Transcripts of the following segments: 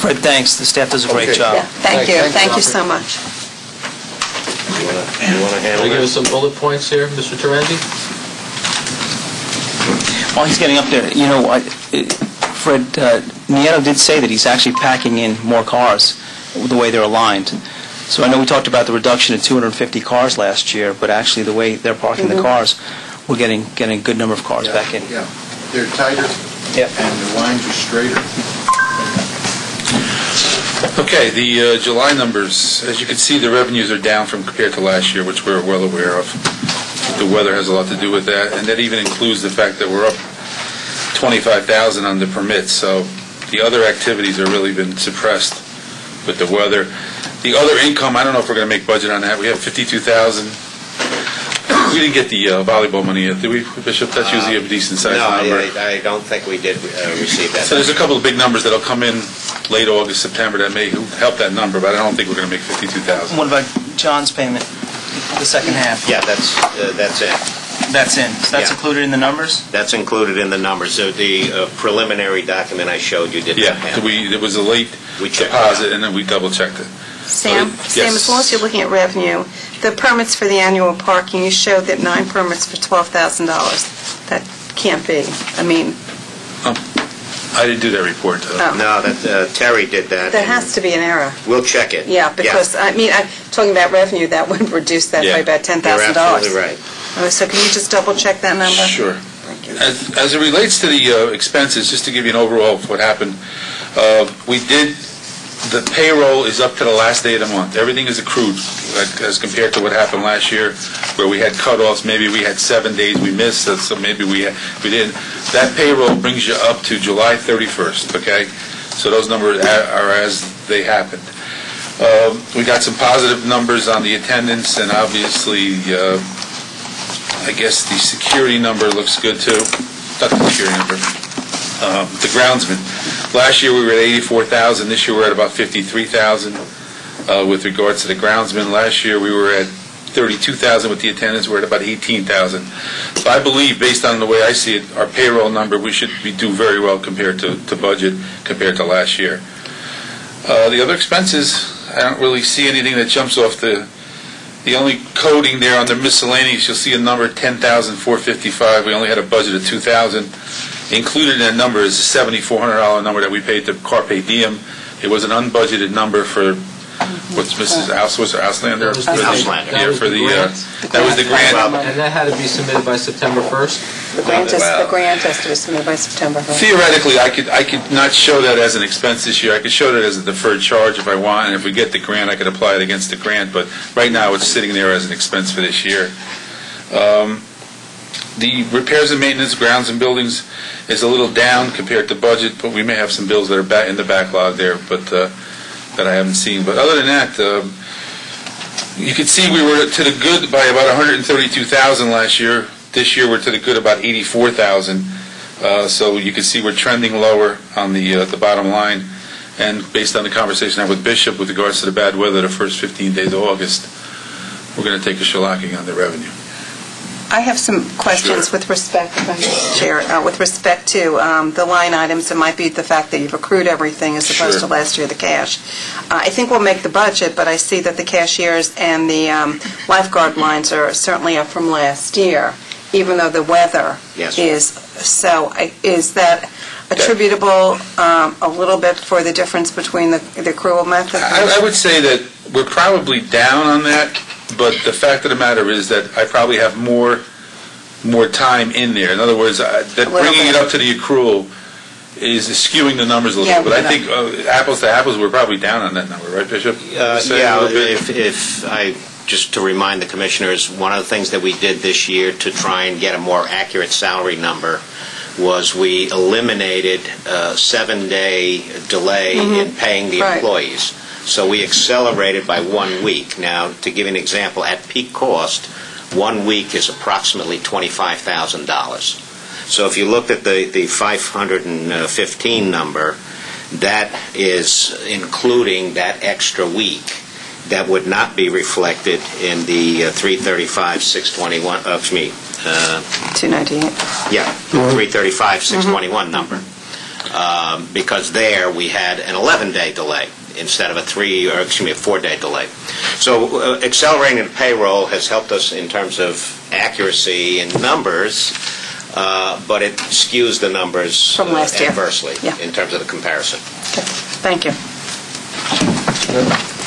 Fred, thanks. The staff does a great job. Yeah, thank you. Thank you Gioffre. so much. You want to handle Can you give us it? some bullet points here, Mr. Terenzi? While he's getting up there, you know, Fred, Nieto did say that he's actually packing in more cars the way they're aligned. So I know we talked about the reduction of 250 cars last year, but actually the way they're parking the cars, we're getting a good number of cars back in. Yeah, they're tighter, Yep. and the lines are straighter. Okay, the July numbers, as you can see, the revenues are down from compared to last year, which we're well aware of. The weather has a lot to do with that, and that even includes the fact that we're up 25,000 on the permits, so the other activities have really been suppressed with the weather. The other income, I don't know if we're going to make budget on that. We have 52,000. We didn't get the volleyball money yet, did we, Bishop? That's usually a decent-sized number. No, I don't think we did receive that. So there's a couple of big numbers that'll come in late August, September that may help that number, but I don't think we're going to make 52,000. What about John's payment, the second half? Yeah, that's it. That's in. So that's Yeah. included in the numbers? That's included in the numbers. So the preliminary document I showed you did not Yeah, have. there was a late We checked it deposit, out. and then we double-checked it. Sam, Yes. as long as you're looking at revenue, the permits for the annual parking, you showed that 9 permits for $12,000. That can't be. I mean, I didn't do that report. No, that Terry did that. there has to be an error. We'll check it. Yeah, because, I mean, I'm talking about revenue, that would reduce that by Yeah. about $10,000. You're absolutely right. So can you just double-check that number? Sure. Thank you. As it relates to the expenses, just to give you an overall of what happened, the payroll is up to the last day of the month. Everything is accrued as compared to what happened last year, where we had cutoffs. Maybe we had 7 days we missed, so maybe we didn't. That payroll brings you up to July 31st, okay? So those numbers are as they happened. We got some positive numbers on the attendance, and obviously, I guess the security number looks good too. Not the security number. The groundsman. Last year we were at 84,000. This year we're at about 53,000 with regards to the groundsman. Last year we were at 32,000 with the attendance. We're at about 18,000. So I believe, based on the way I see it, our payroll number, we should do very well compared to budget, compared to last year. The other expenses, I don't really see anything that jumps off the only coding there on the miscellaneous. You'll see a number 10,455. We only had a budget of 2,000. Included in that number is a $7,400 number that we paid to Carpe Diem. It was an unbudgeted number for what's Mrs. Auslander? Auslander. Yeah, for the that was the grant. And that had to be submitted by September 1st? The grant has to be submitted by September 1st. Theoretically, I could not show that as an expense this year. I could show that as a deferred charge if I want, and if we get the grant, I could apply it against the grant. But right now, it's sitting there as an expense for this year. The repairs and maintenance, grounds and buildings, is a little down compared to budget, but we may have some bills that are in the backlog there, but that I haven't seen. But other than that, you can see we were to the good by about 132,000 last year. This year we're to the good about 84,000. So you can see we're trending lower on the bottom line. And based on the conversation I had with Bishop with regards to the bad weather the first 15 days of August, we're going to take a shellacking on the revenue. I have some questions with respect, Chair, with respect to the line items. It might be the fact that you've accrued everything as opposed to last year, the cash. I think we'll make the budget, but I see that the cashiers and the lifeguard lines are certainly up from last year, even though the weather is. So is that attributable a little bit for the difference between the accrual method? I would say that we're probably down on that. But the fact of the matter is that I probably have more time in there. In other words, that bringing it up to the accrual is skewing the numbers a little bit. But I think apples to apples, we're probably down on that number, right, Bishop? Just to remind the commissioners, one of the things that we did this year to try and get a more accurate salary number was we eliminated a 7-day delay in paying the employees. So we accelerated by 1 week. Now, to give you an example, at peak cost, 1 week is approximately $25,000. So if you looked at the 515 number, that is including that extra week. That would not be reflected in the 335, 621, 298. yeah, 335, 621 number. because there we had an 11-day delay instead of a 4-day delay. So accelerating the payroll has helped us in terms of accuracy in numbers, but it skews the numbers From last year. adversely Yeah. in terms of the comparison. Thank you.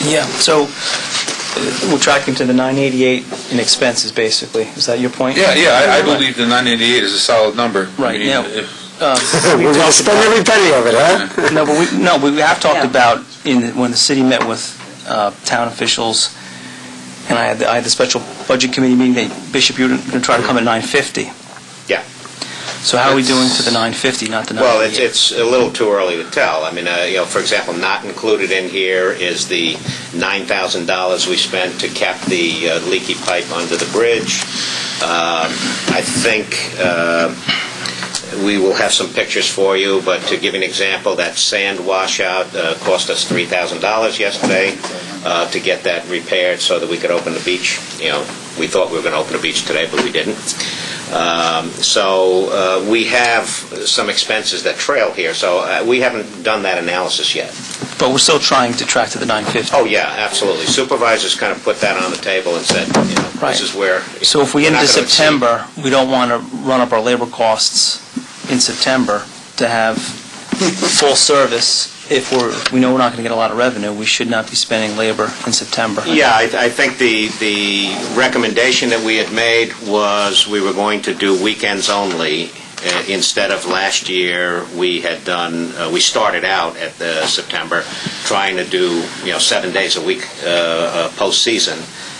Yeah, so we're tracking to the 988 in expenses, basically. Is that your point? Yeah, I believe the 988 is a solid number. Right, I mean, yeah. We're going to spend every penny of it, huh? No, but we have talked Yeah. about when the city met with town officials, and I had the special budget committee meeting. Bishop, you were going to try to come at 950. Yeah. So how are we doing to the 950, not the 988? Well, it's a little too early to tell. I mean, for example, not included in here is the $9,000 we spent to cap the leaky pipe under the bridge. I think we will have some pictures for you, but to give you an example, that sand washout cost us $3,000 yesterday to get that repaired so that we could open the beach. We thought we were going to open the beach today, but we didn't. So we have some expenses that trail here, so we haven't done that analysis yet. But we're still trying to track to the 950. Oh, yeah, absolutely. Supervisors kind of put that on the table and said, Right. this is where... So if we get we're not into gonna exceed. September, we don't want to run up our labor costs in September to have full service. If we know we're not going to get a lot of revenue, we should not be spending labor in September. Yeah, I think the recommendation that we had made was we were going to do weekends only. Instead of last year, we started out at September trying to do 7 days a week postseason,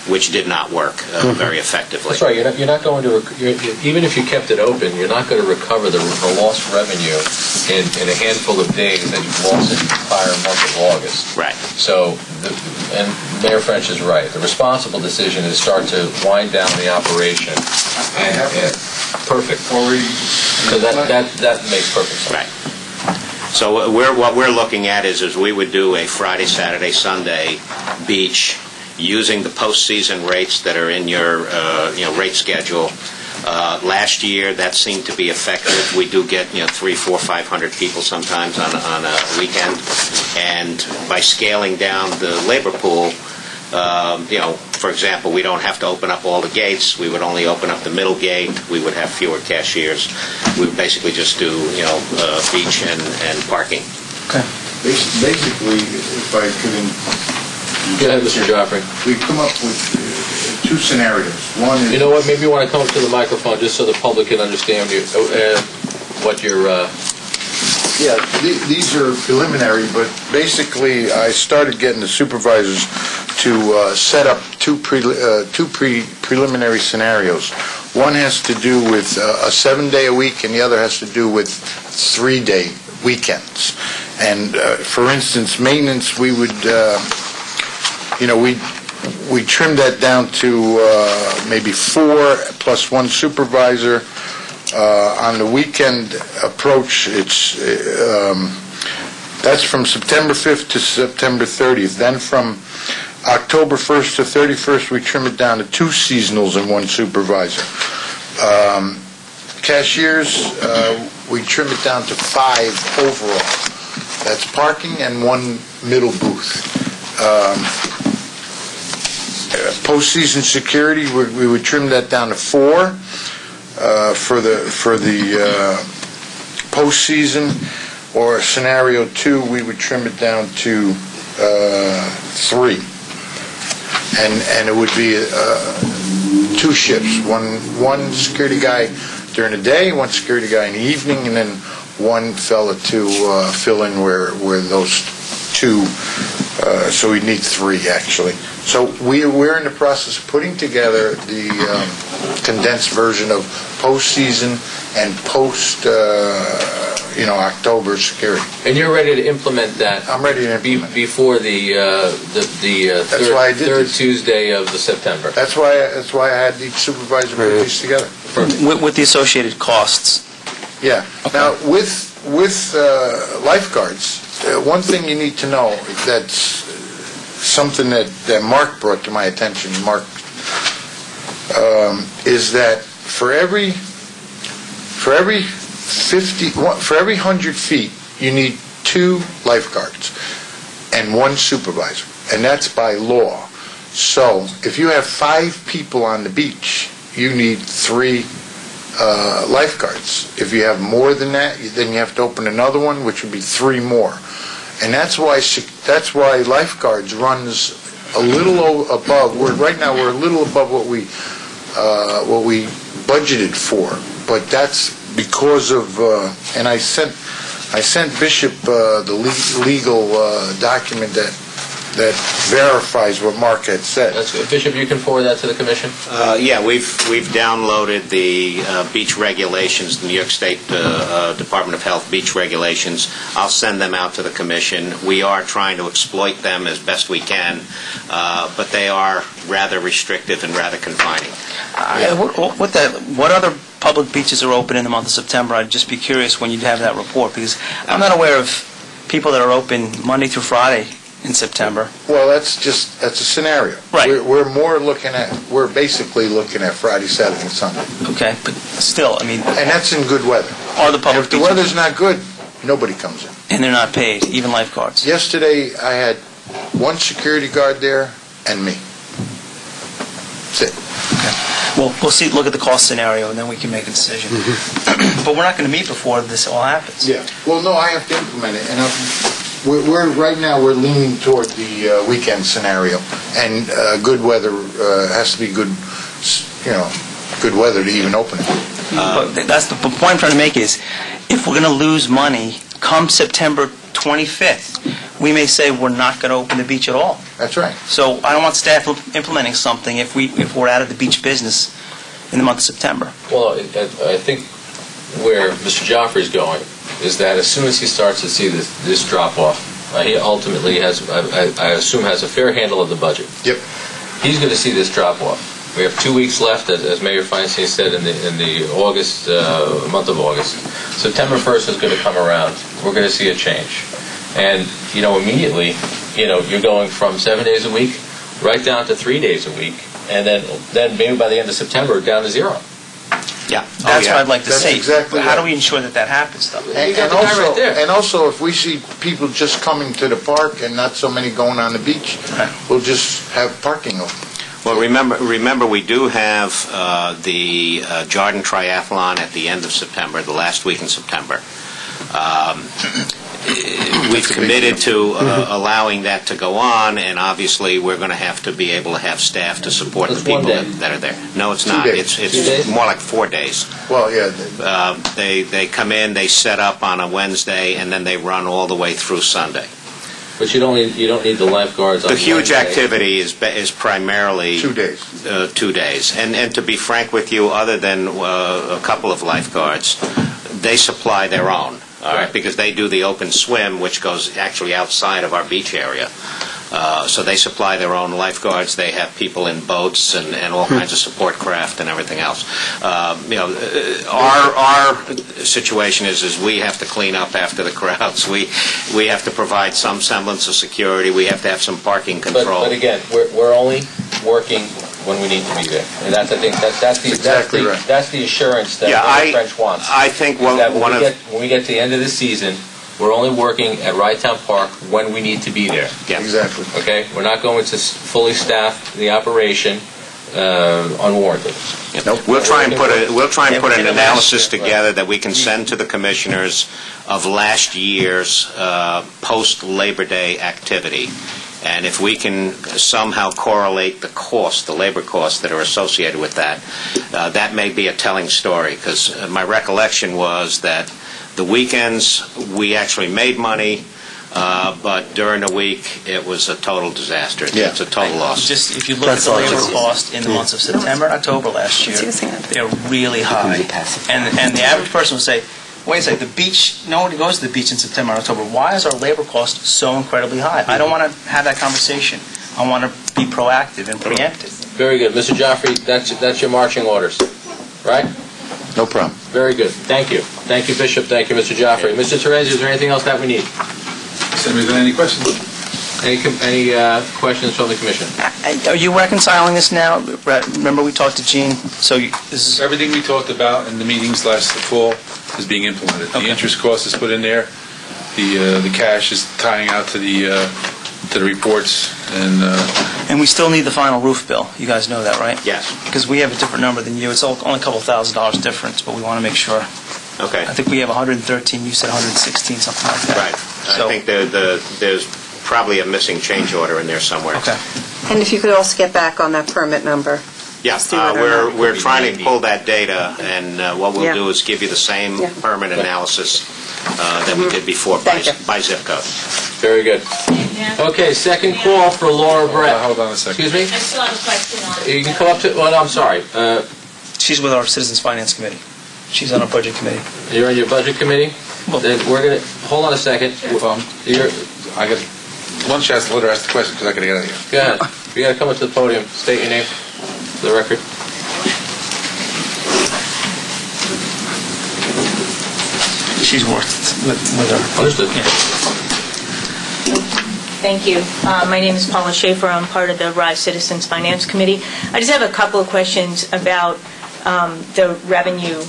which did not work very effectively. That's right. You're not going to, even if you kept it open, you're not going to recover the lost revenue in a handful of days that you've lost in the entire month of August. Right. So, and Mayor French is right. The responsible decision is start to wind down the operation. Perfect. So that makes perfect sense. Right. So what we're looking at is we would do a Friday, Saturday, Sunday beach using the postseason rates that are in your rate schedule. Last year, that seemed to be effective. We do get 300, 400, 500 people sometimes on a weekend, and by scaling down the labor pool, for example, we don't have to open up all the gates. We would only open up the middle gate. We would have fewer cashiers. We would basically just do beach and parking. Okay. Basically, if I could... Go ahead, Mr. Gioffre. We come up with two scenarios. One is... You know what? Maybe you want to come up to the microphone just so the public can understand what you're... Yeah, these are preliminary, but basically I started getting the supervisors to set up two preliminary scenarios. One has to do with a 7-day-a-week, and the other has to do with 3-day weekends. And for instance, maintenance, we would, we trimmed that down to maybe 4 plus 1 supervisor. On the weekend approach, that's from September 5th to September 30th. Then from October 1st to 31st, we trim it down to 2 seasonals and 1 supervisor. Cashiers, we trim it down to 5 overall. That's parking and 1 middle booth. Postseason security, we would trim that down to 4. For the postseason, or scenario 2, we would trim it down to 3, and it would be 2 shifts. One security guy during the day, 1 security guy in the evening, and then 1 fella to fill in where those 2. So we need 3 actually. So we're in the process of putting together the condensed version of postseason and October security. And you're ready to implement that? I'm ready to implement before the third Tuesday of the September. That's why I had each supervisor put these together. With the associated costs. Yeah. Okay. Now with lifeguards, one thing you need to know that's something that Mark brought to my attention. Mark is that for every 100 feet you need 2 lifeguards and 1 supervisor, and that's by law. So if you have 5 people on the beach, you need 3 lifeguards. If you have more than that, then you have to open another one, which would be 3 more. And that's why lifeguards runs a little above. Right now we're a little above what we budgeted for, but that's because of. And I sent Bishop the legal document that verifies what Mark had said. That's good. Bishop, you can forward that to the commission? Yeah, we've downloaded the beach regulations, the New York State Department of Health beach regulations. I'll send them out to the commission. We are trying to exploit them as best we can, but they are rather restrictive and rather confining. What other public beaches are open in the month of September? I'd just be curious when you'd have that report, because I'm not aware of people that are open Monday through Friday in September. Well, that's a scenario. Right. We're basically looking at Friday, Saturday, and Sunday. Okay, but still, I mean... And that's in good weather. Are the public If the beaches... weather's not good, nobody comes in. And they're not paid, even lifeguards? Yesterday, I had 1 security guard there and me. That's it. Okay. Well, we'll look at the cost scenario, and then we can make a decision. But we're not going to meet before this all happens. Yeah. Well, no, I have to implement it, and right now we're leaning toward the weekend scenario, and good weather has to be good weather to even open it. But that's the point I'm trying to make is, if we're going to lose money come September 25th, we may say we're not going to open the beach at all. That's right. So I don't want staff implementing something if we're out of the beach business in the month of September. Well, I think where Mr. Gioffre is going is that as soon as he starts to see this drop-off, he ultimately has, I assume, has a fair handle of the budget. Yep. He's going to see this drop-off. We have 2 weeks left, as Mayor Feinstein said, in the month of August. September 1st is going to come around. We're going to see a change. And, immediately, you're going from 7 days a week right down to 3 days a week, and then maybe by the end of September, down to 0. Yeah, that's what I'd like to That's see. exactly How do right. we ensure that happens, though? You got the guy right there. And also, if we see people just coming to the park and not so many going on the beach, Right. we'll just have parking open. Well, remember, we do have the Jordan Triathlon at the end of September, the last week in September. We've committed to allowing that to go on, and obviously we're going to have to be able to have staff to support the people that are there. No, it's not. days. It's more like 4 days. Well, yeah. They come in, they set up on a Wednesday, and then they run all the way through Sunday. But you don't need the lifeguards on The huge Wednesday. activity is primarily 2 days. 2 days. And to be frank with you, other than a couple of lifeguards, they supply their own. All right, because they do the open swim, which goes actually outside of our beach area. So they supply their own lifeguards. They have people in boats and all kinds of support craft and everything else. Our situation is we have to clean up after the crowds. We have to provide some semblance of security. We have to have some parking control. But again, we're only working when we need to be there, and that's the assurance that the French wants. I think when we get to the end of the season, we're only working at Rye Town Park when we need to be there. Yeah. Exactly. Okay, we're not going to fully staff the operation unwarranted. Nope. We'll try and put an analysis together that we can send to the commissioners of last year's post Labor Day activity. And if we can somehow correlate the labor costs that are associated with that, that may be a telling story. Because my recollection was that the weekends we actually made money, but during the week it was a total disaster. It's a total loss. Just if you look at the labor cost in the months of September and October last year, they're really high. And the average person would say, wait a second, the beach, nobody goes to the beach in September and October. Why is our labor cost so incredibly high? I don't want to have that conversation. I want to be proactive and preemptive. Very good. Mr. Gioffre, that's your marching orders, right? No problem. Very good. Thank you. Thank you, Bishop. Thank you, Mr. Gioffre. Mr. Terenzi, is there anything else that we need? Somebody's got any questions? Any questions from the Commission? Are you reconciling this now? Remember we talked to Gene? So this is... Everything we talked about in the meetings last fall is being implemented. The interest cost is put in there. The cash is tying out to the reports, And we still need the final roof bill. You guys know that, right? Yes. Because we have a different number than you. It's only a couple $1,000 difference, but we want to make sure. Okay. I think we have 113, you said 116, something like that. Right. So- I think there's probably a missing change order in there somewhere. Okay. And if you could also get back on that permit number. Yeah, See whether or not- we're trying to pull that data, and what we'll Yeah. do is give you the same Yeah. permit analysis that we did before Thank you. by zip code. Very good. Okay, second call for Laura Brett. Hold on a second. Excuse me? I still have a question on You can come up to, well, I'm sorry. She's with our Citizens Finance Committee. She's on our Budget Committee. You're on your budget committee? Well- Then we're going to, hold on a second. You're, I got, one chance to let her ask the question, because I got to get out of here. go ahead. You got to come up to the podium, state your name for the record. She's worked with her. Understood. Thank you. My name is Paula Schaefer. I'm part of the Rise Citizens Finance Committee. I just have a couple of questions about the revenue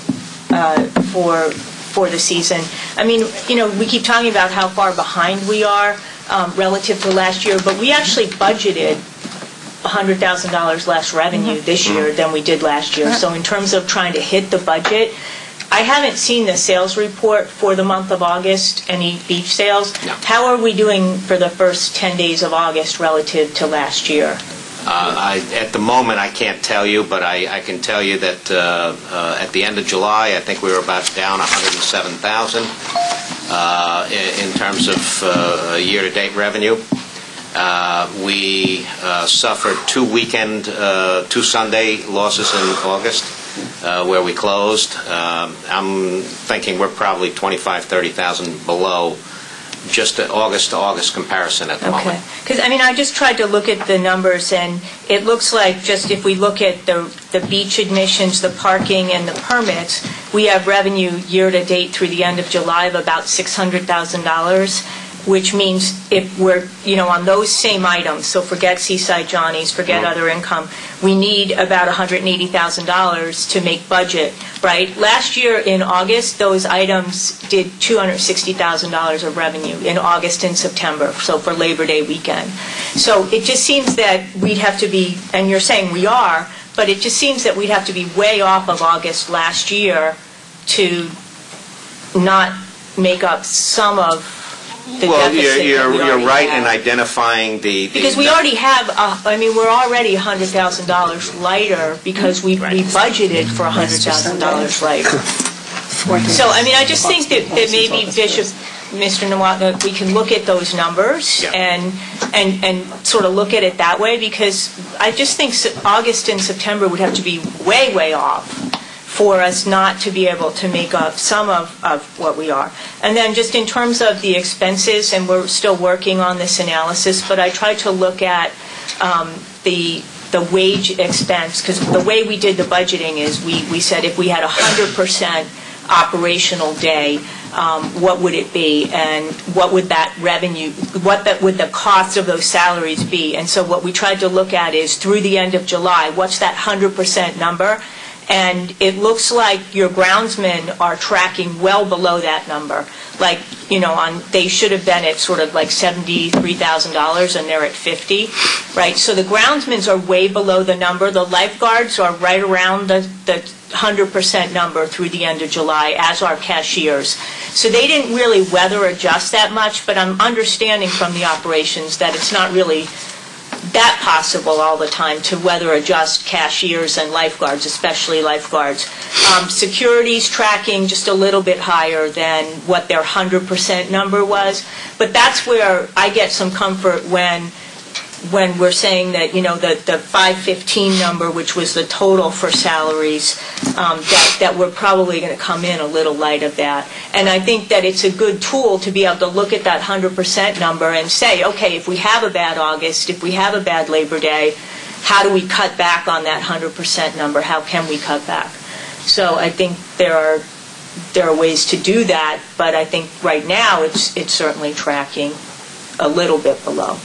for the season. I mean, you know, we keep talking about how far behind we are relative to last year, but we actually budgeted $100,000 less revenue this year than we did last year. So in terms of trying to hit the budget, I haven't seen the sales report for the month of August, any beach sales. No. How are we doing for the first 10 days of August relative to last year? At the moment, I can't tell you, but I can tell you that at the end of July, I think we were about down 107,000 in terms of year-to-date revenue. We suffered two Sunday losses in August where we closed. I'm thinking we're probably 25,000, 30,000 below just the August to August comparison at the Okay. moment. Because, I mean, I just tried to look at the numbers, and it looks like just if we look at the beach admissions, the parking, and the permits, we have revenue year-to-date through the end of July of about $600,000, which means if we're, you know, on those same items, so forget Seaside Johnny's, forget other income, we need about $180,000 to make budget, right? Last year in August, those items did $260,000 of revenue in August and September, so for Labor Day weekend. So it just seems that we'd have to be, and you're saying we are, but it just seems that we'd have to be way off of August last year to not make up some of the Well, deficit that we you're already right have. in identifying the... Because we already have, I mean, we're already $100,000 lighter because we budgeted for $100,000 lighter. So, I mean, I just think that maybe Bishop, Mr. Nawaka, we can look at those numbers Yeah. and sort of look at it that way, because I just think August and September would have to be way, way off for us not to be able to make up some of what we are. And then just in terms of the expenses, and we're still working on this analysis, but I tried to look at the wage expense, because the way we did the budgeting is we said if we had 100% operational day, what would it be, and what would that revenue, would the cost of those salaries be? And so what we tried to look at is through the end of July, what's that 100% number? And it looks like your groundsmen are tracking well below that number. Like, you know, they should have been at sort of like $73,000 and they're at 50, right? So the groundsmen are way below the number. The lifeguards are right around the 100% number through the end of July, as are cashiers. So they didn't really weather adjust that much, but I'm understanding from the operations that it's not really that possible all the time to weather adjust cashiers and lifeguards, especially lifeguards. Security's tracking just a little bit higher than what their 100% number was, but that's where I get some comfort when we're saying that, you know, the 515 number, which was the total for salaries, that we're probably going to come in a little light of that. And I think that it's a good tool to be able to look at that 100% number and say, okay, if we have a bad August, if we have a bad Labor Day, how do we cut back on that 100% number? How can we cut back? So I think there are ways to do that, but I think right now it's certainly tracking a little bit below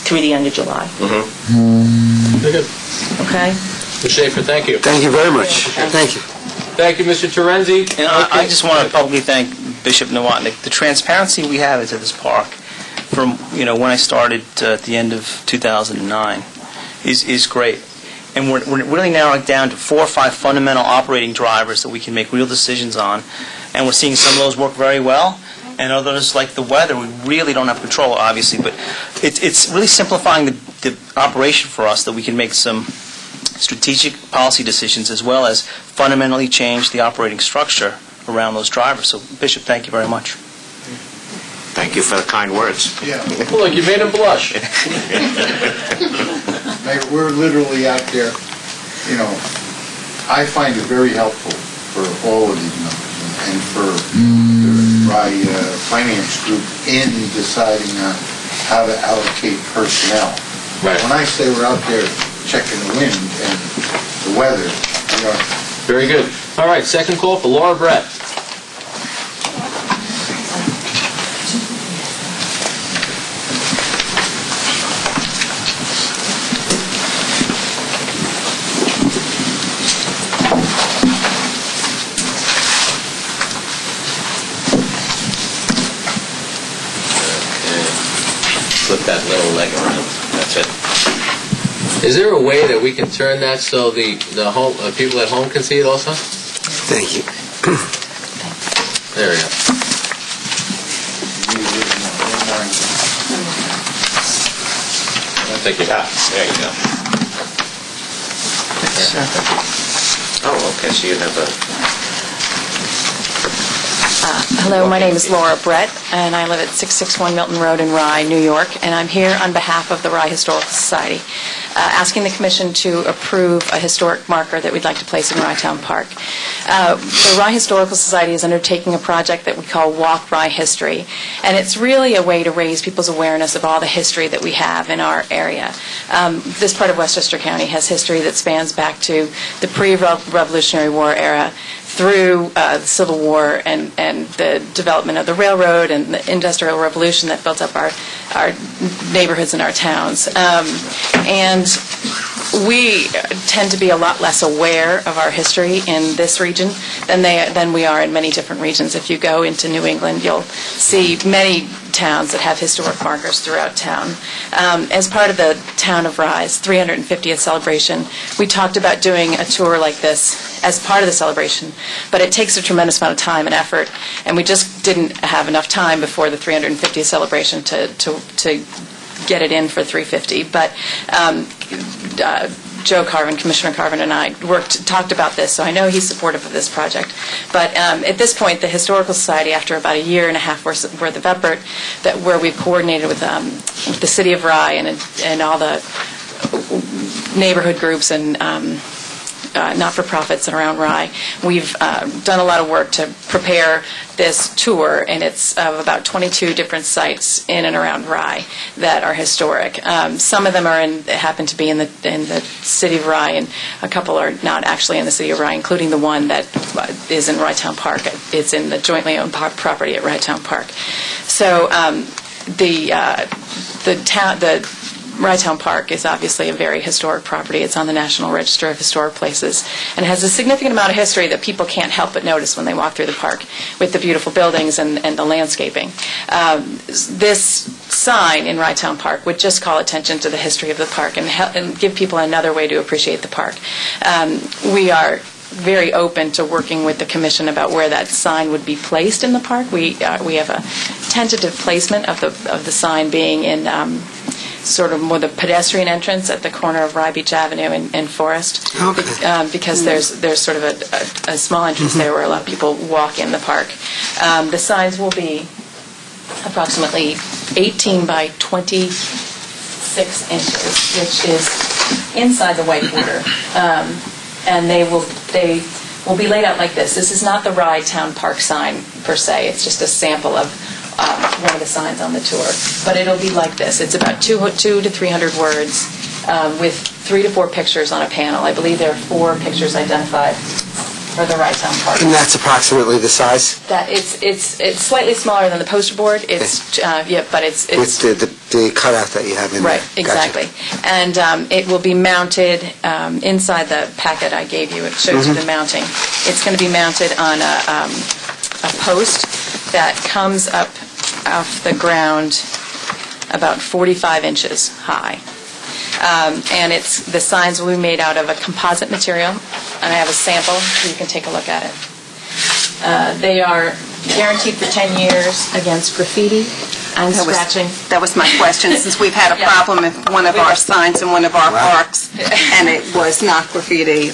through the end of July. Very good. Okay? Mr. Schaefer, thank you. Thank you very much. Thank you. Thank you, Mr. Terenzi. And I just want to publicly thank Bishop Nowotny. The transparency we have into this park from, when I started at the end of 2009 is great. And we're really narrowing down to 4 or 5 fundamental operating drivers that we can make real decisions on. And we're seeing some of those work very well. And others, like the weather, we really don't have control, obviously. But it's really simplifying the operation for us that we can make some strategic policy decisions as well as fundamentally change the operating structure around those drivers. So, Bishop, thank you very much. Thank you for the kind words. Yeah. Well, look, you made him blush. Mayor, we're literally out there, I find it very helpful for all of these numbers and for my finance group in deciding on how to allocate personnel. Right. When I say we're out there checking the wind and the weather, Very good. All right, second call for Laura Brett. Flip that little leg around. That's it. Is there a way that we can turn that so the home people at home can see it also? Thank you. There we go. Thank you. There you go. Oh, okay, so you have a... Hello, my name is Laura Brett, and I live at 661 Milton Road in Rye, New York, and I'm here on behalf of the Rye Historical Society, asking the Commission to approve a historic marker that we'd like to place in Ryetown Park. The Rye Historical Society is undertaking a project that we call Walk Rye History, and it's really a way to raise people's awareness of all the history that we have in our area. This part of Westchester County has history that spans back to the pre-Revolutionary War era, through the Civil War and the development of the railroad and the Industrial Revolution that built up our neighborhoods and our towns. And we tend to be a lot less aware of our history in this region than we are in many different regions. If you go into New England, you'll see many towns that have historic markers throughout town. As part of the Town of Rye's 350th celebration, we talked about doing a tour like this as part of the celebration, but it takes a tremendous amount of time and effort, and we just didn't have enough time before the 350th celebration to get it in for 350. But Joe Carvin, Commissioner Carvin, and I talked about this, so I know he's supportive of this project. But at this point, the Historical Society, after about a year and a half worth of effort, where we've coordinated with the City of Rye and all the neighborhood groups and not-for-profits around Rye, we've done a lot of work to prepare this tour, and it's of about 22 different sites in and around Rye that are historic. Some of them happen to be in the city of Rye, and a couple are not actually in the city of Rye, including the one that is in Ryetown Park. It's in the jointly owned property at Ryetown Park. So the Ryetown Park is obviously a very historic property. It's on the National Register of Historic Places and has a significant amount of history that people can't help but notice when they walk through the park with the beautiful buildings and the landscaping. This sign in Ryetown Park would just call attention to the history of the park and give people another way to appreciate the park. We are very open to working with the Commission about where that sign would be placed in the park. We have a tentative placement of the sign being in sort of more the pedestrian entrance at the corner of Rye Beach Avenue and Forest, because there's sort of a small entrance there where a lot of people walk in the park. The signs will be approximately 18 by 26 inches, which is inside the white border, and they will be laid out like this. This is not the Rye Town Park sign per se. It's just a sample of one of the signs on the tour, but it'll be like this. It's about 200 to 300 words with 3 to 4 pictures on a panel. I believe there are 4 pictures identified for the Rytown Park. And that's approximately the size? That it's slightly smaller than the poster board. It's but it's With the cutout that you have in right, there. exactly. Gotcha. And it will be mounted inside the packet I gave you. It shows you the mounting. It's going to be mounted on a post that comes up off the ground about 45 inches high. And the signs will be made out of a composite material, and I have a sample so you can take a look at it. They are guaranteed for 10 years against graffiti and scratching. That was my question, since we've had a problem with one of our signs in one of our parks, and it was not graffiti.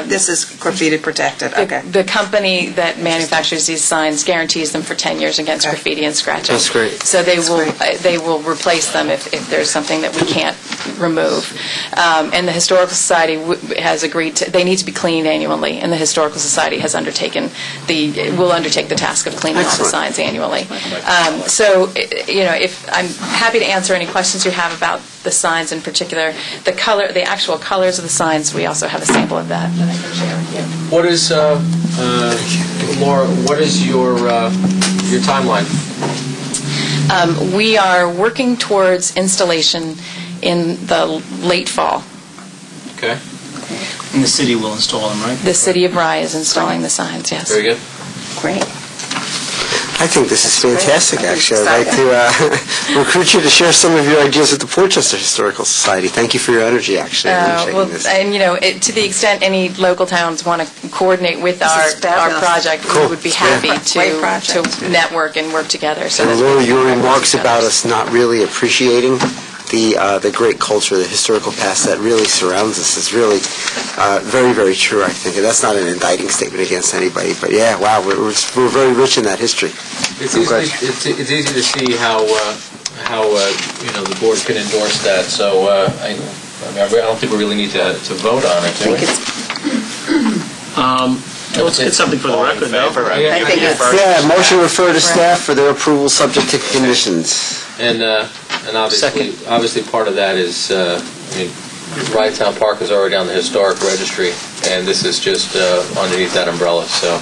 This is graffiti protected, okay. The company that manufactures these signs guarantees them for 10 years against graffiti and scratching. That's great. So they will replace them if there's something that we can't remove. And the Historical Society has agreed to, they need to be cleaned annually, and the Historical Society has will undertake the task of cleaning all the signs annually. So, if I'm happy to answer any questions you have about the signs in particular. The actual colors of the signs, we also have a sample of that I can share with you. What is, Laura, what is your timeline? We are working towards installation in the late fall. Okay. And the city will install them, right? The city of Rye is installing the signs, yes. Very good. Great. I think this is fantastic, actually. I'd like to recruit you to share some of your ideas with the Portchester Historical Society. Thank you for your energy, actually. And to the extent any local towns want to coordinate with our project, we would be happy to network and work together. So and Laura, your remarks about us not really appreciating the great culture, the historical past that really surrounds us is really very, very true, I think. And that's not an indicting statement against anybody, but yeah, wow, we're very rich in that history. It's easy to see how the board can endorse that. So I don't think we really need to vote on it. Do we? Let's get something for the record, though. I think it's... Yeah, motion refer to staff for their approval subject to conditions. And obviously part of that is, Rytown Park is already on the historic registry, and this is just underneath that umbrella. So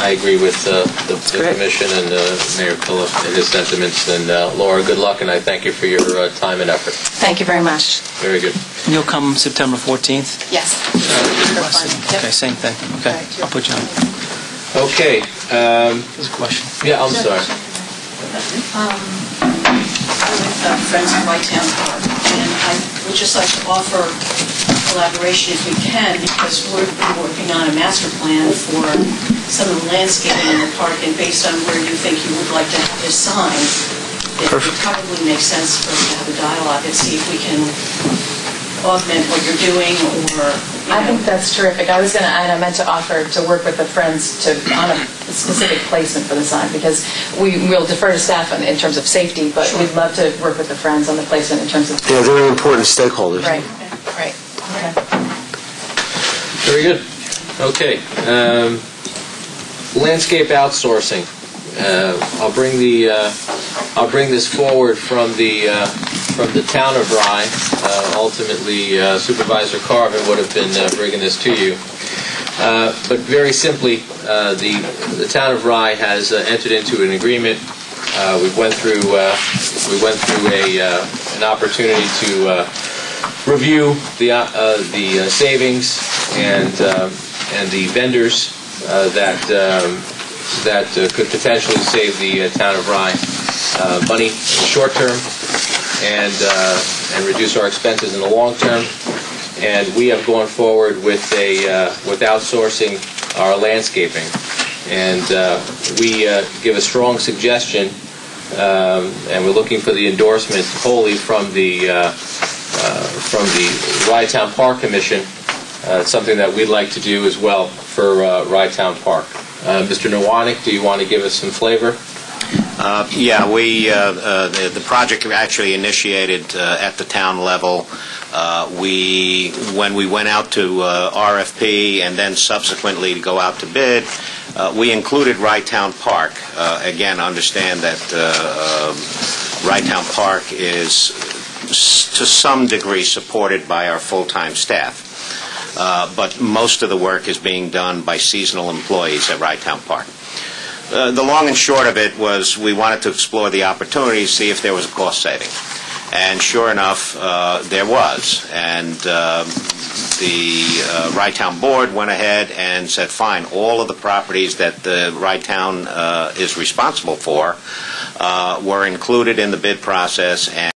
I agree with the commission and Mayor Phillip and his sentiments. And Laura, good luck, and I thank you for your time and effort. Thank you very much. Very good. And you'll come September 14th? Yes. Okay, same thing. Okay, I'll put you on. Okay. There's a question. Yeah, I'm sorry. With Friends of Rytown Park, and I would just like to offer collaboration if we can, because we're working on a master plan for some of the landscaping in the park, and based on where you think you would like to have this sign, it would probably make sense for us to have a dialogue and see if we can augment what you're doing, or... I think that's terrific. I meant to offer to work with the Friends on a specific placement for the sign, because we will defer to staff in terms of safety, but we'd love to work with the Friends on the placement in terms of... Yeah, they're important stakeholders. Right. Okay. Very good. Okay. Landscape outsourcing. I'll bring this forward from the town of Rye. Ultimately, Supervisor Carvin would have been bringing this to you. But very simply, the town of Rye has entered into an agreement. We went through an opportunity to review the savings and the vendors that could potentially save the town of Rye money in the short term and reduce our expenses in the long term. And we have gone forward with outsourcing our landscaping. And we give a strong suggestion, and we're looking for the endorsement wholly from the Rytown Park Commission. It's something that we'd like to do as well for Rytown Park. Mr. Nowanick, do you want to give us some flavor? Yeah, the project actually initiated at the town level. When we went out to RFP and then subsequently to go out to bid, we included Rytown Park. Again, understand that Rytown Park is to some degree supported by our full-time staff. but most of the work is being done by seasonal employees at Rye-Town Park. The long and short of it was we wanted to explore the opportunity, see if there was a cost saving. And sure enough, there was. And the Rye-Town Board went ahead and said, fine, all of the properties that the Rye-Town is responsible for were included in the bid process, and